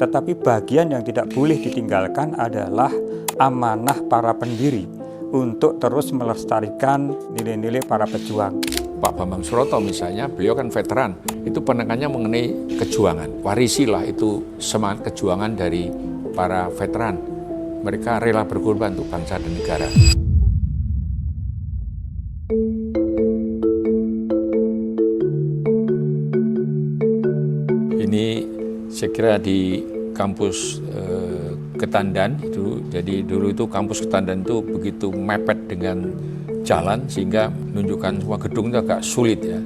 Tetapi bagian yang tidak boleh ditinggalkan adalah amanah para pendiri untuk terus melestarikan nilai-nilai para pejuang. Pak Bambang Suroto misalnya, beliau kan veteran, itu penekannya mengenai kejuangan. Warisilah itu semangat kejuangan dari para veteran. Mereka rela berkorban untuk bangsa dan negara. Ini saya kira di kampus Ketandan itu, jadi dulu itu kampus Ketandan itu begitu mepet dengan jalan sehingga menunjukkan semua gedung itu agak sulit ya.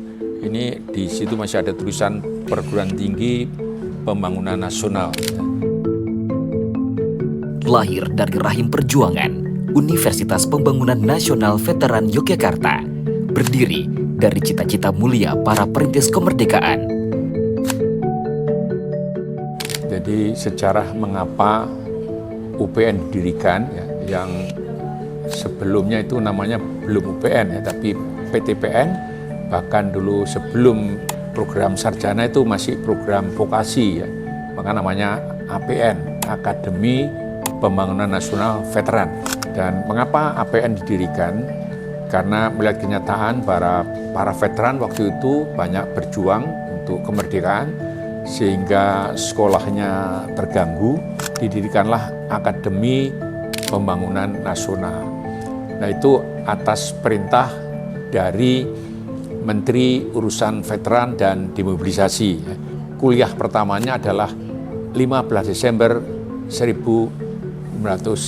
Ini di situ masih ada tulisan Perguruan Tinggi Pembangunan Nasional. Lahir dari rahim perjuangan, Universitas Pembangunan Nasional Veteran Yogyakarta berdiri dari cita-cita mulia para perintis kemerdekaan. Jadi sejarah mengapa UPN didirikan ya, yang sebelumnya itu namanya belum UPN ya, tapi PTPN, bahkan dulu sebelum program sarjana itu masih program vokasi ya, maka namanya APN, Akademi Pembangunan Nasional Veteran. Dan mengapa APN didirikan? Karena melihat kenyataan para veteran waktu itu banyak berjuang untuk kemerdekaan, sehingga sekolahnya terganggu, didirikanlah Akademi Pembangunan Nasional. Nah itu atas perintah dari Menteri Urusan Veteran dan Demobilisasi. Kuliah pertamanya adalah 15 Desember 1958.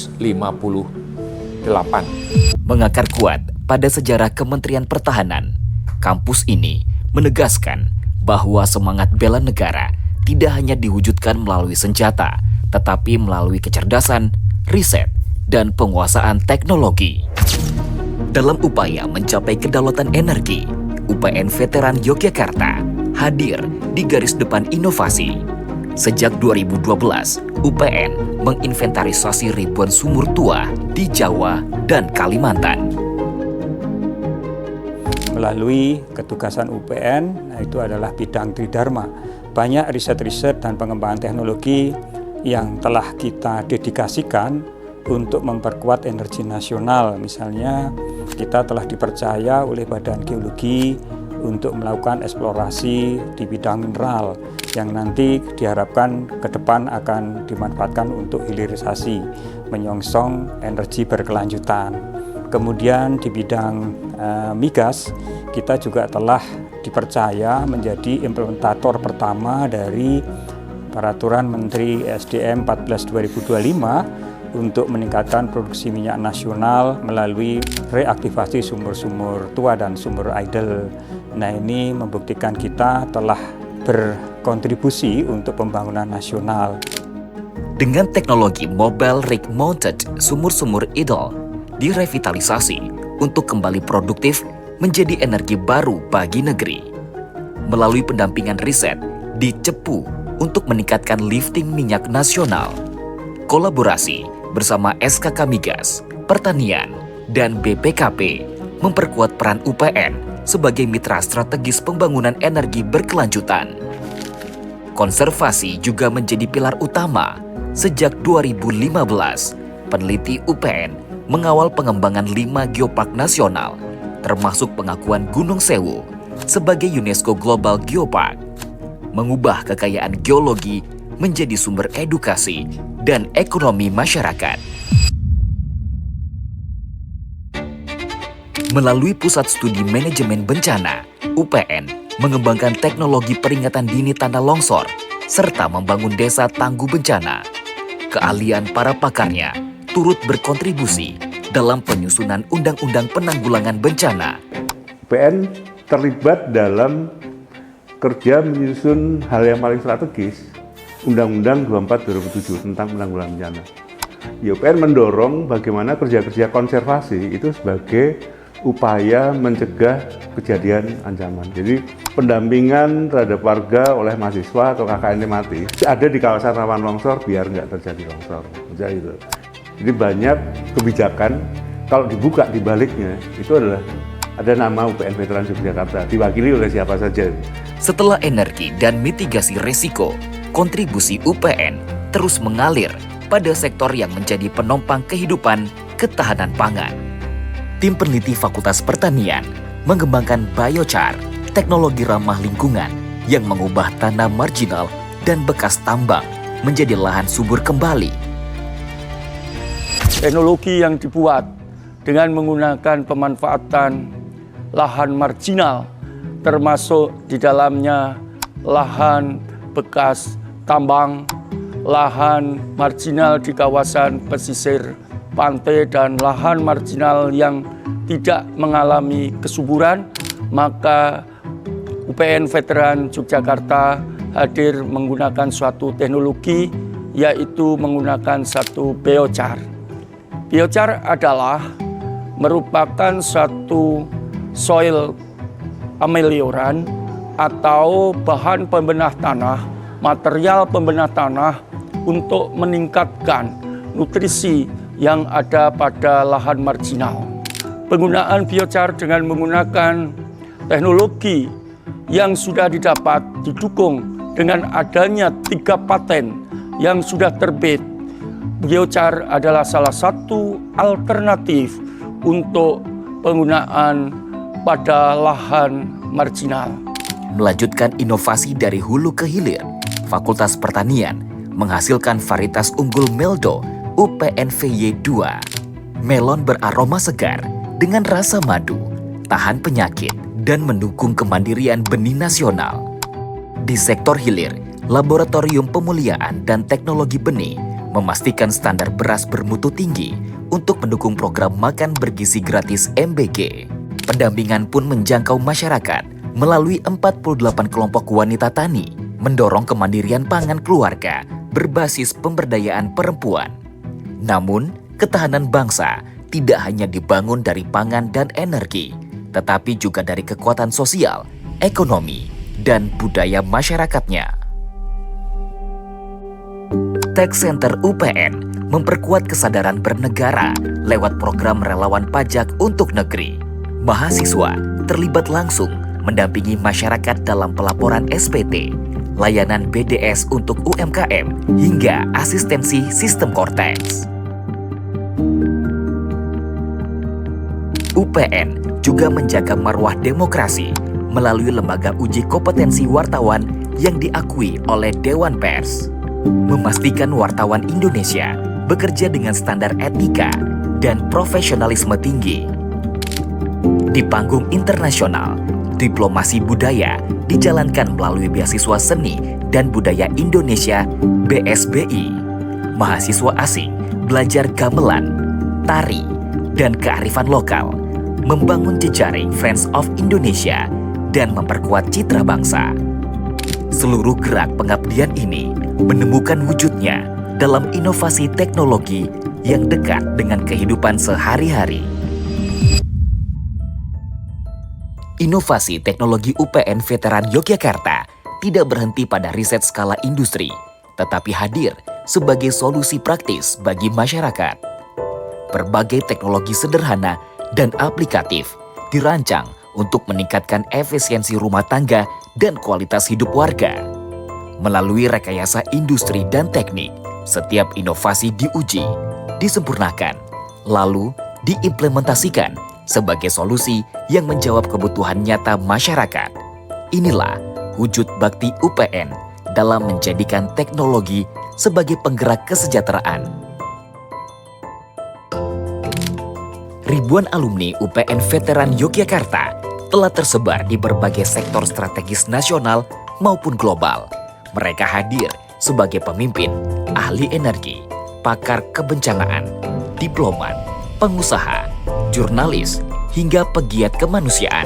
Mengakar kuat pada sejarah Kementerian Pertahanan, kampus ini menegaskan bahwa semangat bela negara tidak hanya diwujudkan melalui senjata, tetapi melalui kecerdasan, riset, dan penguasaan teknologi. Dalam upaya mencapai kedaulatan energi, UPN Veteran Yogyakarta hadir di garis depan inovasi. Sejak 2012, UPN menginventarisasi ribuan sumur tua di Jawa dan Kalimantan. Melalui ketugasan UPN, itu adalah bidang Tridharma. Banyak riset-riset dan pengembangan teknologi yang telah kita dedikasikan untuk memperkuat energi nasional. Misalnya, kita telah dipercaya oleh Badan Geologi untuk melakukan eksplorasi di bidang mineral yang nanti diharapkan ke depan akan dimanfaatkan untuk hilirisasi, menyongsong energi berkelanjutan. Kemudian di bidang migas, kita juga telah dipercaya menjadi implementator pertama dari Peraturan Menteri SDM 14/2025 untuk meningkatkan produksi minyak nasional melalui reaktivasi sumur-sumur tua dan sumur idle. Nah, ini membuktikan kita telah berkontribusi untuk pembangunan nasional. Dengan teknologi Mobile Rig Mounted sumur-sumur idle direvitalisasi untuk kembali produktif menjadi energi baru bagi negeri. Melalui pendampingan riset di Cepu untuk meningkatkan lifting minyak nasional. Kolaborasi bersama SKK Migas, Pertanian, dan BPKP memperkuat peran UPN sebagai mitra strategis pembangunan energi berkelanjutan. Konservasi juga menjadi pilar utama. Sejak 2015, peneliti UPN mengawal pengembangan 5 geopark nasional, termasuk pengakuan Gunung Sewu sebagai UNESCO Global Geopark, mengubah kekayaan geologi menjadi sumber edukasi dan ekonomi masyarakat. Melalui Pusat Studi Manajemen Bencana, UPN mengembangkan teknologi peringatan dini tanda longsor serta membangun desa tangguh bencana. Keahlian para pakarnya turut berkontribusi dalam penyusunan Undang-Undang Penanggulangan Bencana. UPN terlibat dalam kerja menyusun hal yang paling strategis, Undang-Undang 24/2007 tentang penanggulangan bencana. UPN mendorong bagaimana kerja-kerja konservasi itu sebagai upaya mencegah kejadian ancaman. Jadi pendampingan terhadap warga oleh mahasiswa atau KKN mati ada di kawasan rawan longsor biar nggak terjadi longsor. Jadi banyak kebijakan kalau dibuka di baliknya itu adalah ada nama UPN Veteran Yogyakarta, diwakili oleh siapa saja. Setelah energi dan mitigasi risiko, kontribusi UPN terus mengalir pada sektor yang menjadi penopang kehidupan ketahanan pangan. Tim peneliti Fakultas Pertanian mengembangkan biochar, teknologi ramah lingkungan yang mengubah tanah marginal dan bekas tambang menjadi lahan subur kembali. Teknologi yang dibuat dengan menggunakan pemanfaatan lahan marginal, termasuk di dalamnya lahan bekas tambang, lahan marginal di kawasan pesisir pantai, dan lahan marginal yang tidak mengalami kesuburan, maka UPN Veteran Yogyakarta hadir menggunakan suatu teknologi, yaitu menggunakan satu biochar. Biochar adalah merupakan suatu soil amelioran atau bahan pembenah tanah, material pembenah tanah untuk meningkatkan nutrisi yang ada pada lahan marginal. Penggunaan biochar dengan menggunakan teknologi yang sudah didapat didukung dengan adanya 3 paten yang sudah terbit. Biochar adalah salah satu alternatif untuk penggunaan pada lahan marginal. Melanjutkan inovasi dari hulu ke hilir, Fakultas Pertanian menghasilkan varietas unggul Meldo UPN-VY 2. Melon beraroma segar dengan rasa madu, tahan penyakit, dan mendukung kemandirian benih nasional. Di sektor hilir, Laboratorium Pemuliaan dan Teknologi Benih memastikan standar beras bermutu tinggi untuk mendukung program makan bergizi gratis MBG. Pendampingan pun menjangkau masyarakat melalui 48 kelompok wanita tani, mendorong kemandirian pangan keluarga berbasis pemberdayaan perempuan. Namun, ketahanan bangsa tidak hanya dibangun dari pangan dan energi, tetapi juga dari kekuatan sosial, ekonomi, dan budaya masyarakatnya. Tech Center UPN memperkuat kesadaran bernegara lewat program relawan pajak untuk negeri. Mahasiswa terlibat langsung mendampingi masyarakat dalam pelaporan SPT, layanan BDS untuk UMKM, hingga asistensi sistem Cortex. UPN juga menjaga marwah demokrasi melalui lembaga uji kompetensi wartawan yang diakui oleh Dewan Pers, memastikan wartawan Indonesia bekerja dengan standar etika dan profesionalisme tinggi. Di panggung internasional, diplomasi budaya dijalankan melalui beasiswa seni dan budaya Indonesia BSBI. Mahasiswa asing belajar gamelan, tari, dan kearifan lokal, membangun jejaring Friends of Indonesia, dan memperkuat citra bangsa. Seluruh gerak pengabdian ini menemukan wujudnya dalam inovasi teknologi yang dekat dengan kehidupan sehari-hari. Inovasi teknologi UPN Veteran Yogyakarta tidak berhenti pada riset skala industri, tetapi hadir sebagai solusi praktis bagi masyarakat. Berbagai teknologi sederhana dan aplikatif dirancang untuk meningkatkan efisiensi rumah tangga dan kualitas hidup warga. Melalui rekayasa industri dan teknik, setiap inovasi diuji, disempurnakan, lalu diimplementasikan sebagai solusi yang menjawab kebutuhan nyata masyarakat. Inilah wujud bakti UPN dalam menjadikan teknologi sebagai penggerak kesejahteraan. Ribuan alumni UPN Veteran Yogyakarta telah tersebar di berbagai sektor strategis nasional maupun global. Mereka hadir sebagai pemimpin, ahli energi, pakar kebencanaan, diplomat, pengusaha, jurnalis, hingga pegiat kemanusiaan.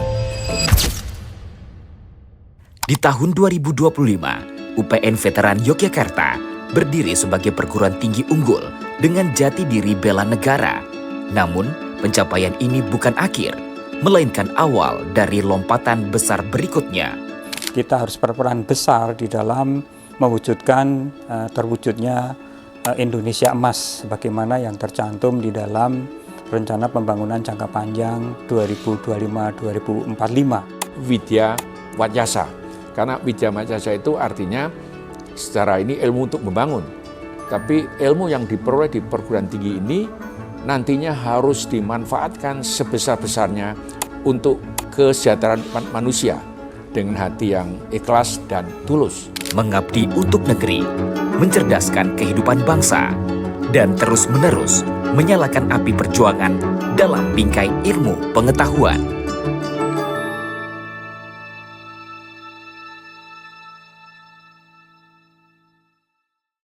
Di tahun 2025, UPN Veteran Yogyakarta berdiri sebagai perguruan tinggi unggul dengan jati diri bela negara. Namun, pencapaian ini bukan akhir, melainkan awal dari lompatan besar berikutnya. Kita harus berperan besar di dalam mewujudkan terwujudnya Indonesia Emas, sebagaimana yang tercantum di dalam Rencana Pembangunan Jangka Panjang 2025-2045. Widya Watyasa, karena Widya Watyasa itu artinya secara ini ilmu untuk membangun. Tapi ilmu yang diperoleh di perguruan tinggi ini nantinya harus dimanfaatkan sebesar-besarnya untuk kesejahteraan manusia dengan hati yang ikhlas dan tulus. Mengabdi untuk negeri, mencerdaskan kehidupan bangsa, dan terus-menerus menyalakan api perjuangan dalam bingkai ilmu pengetahuan.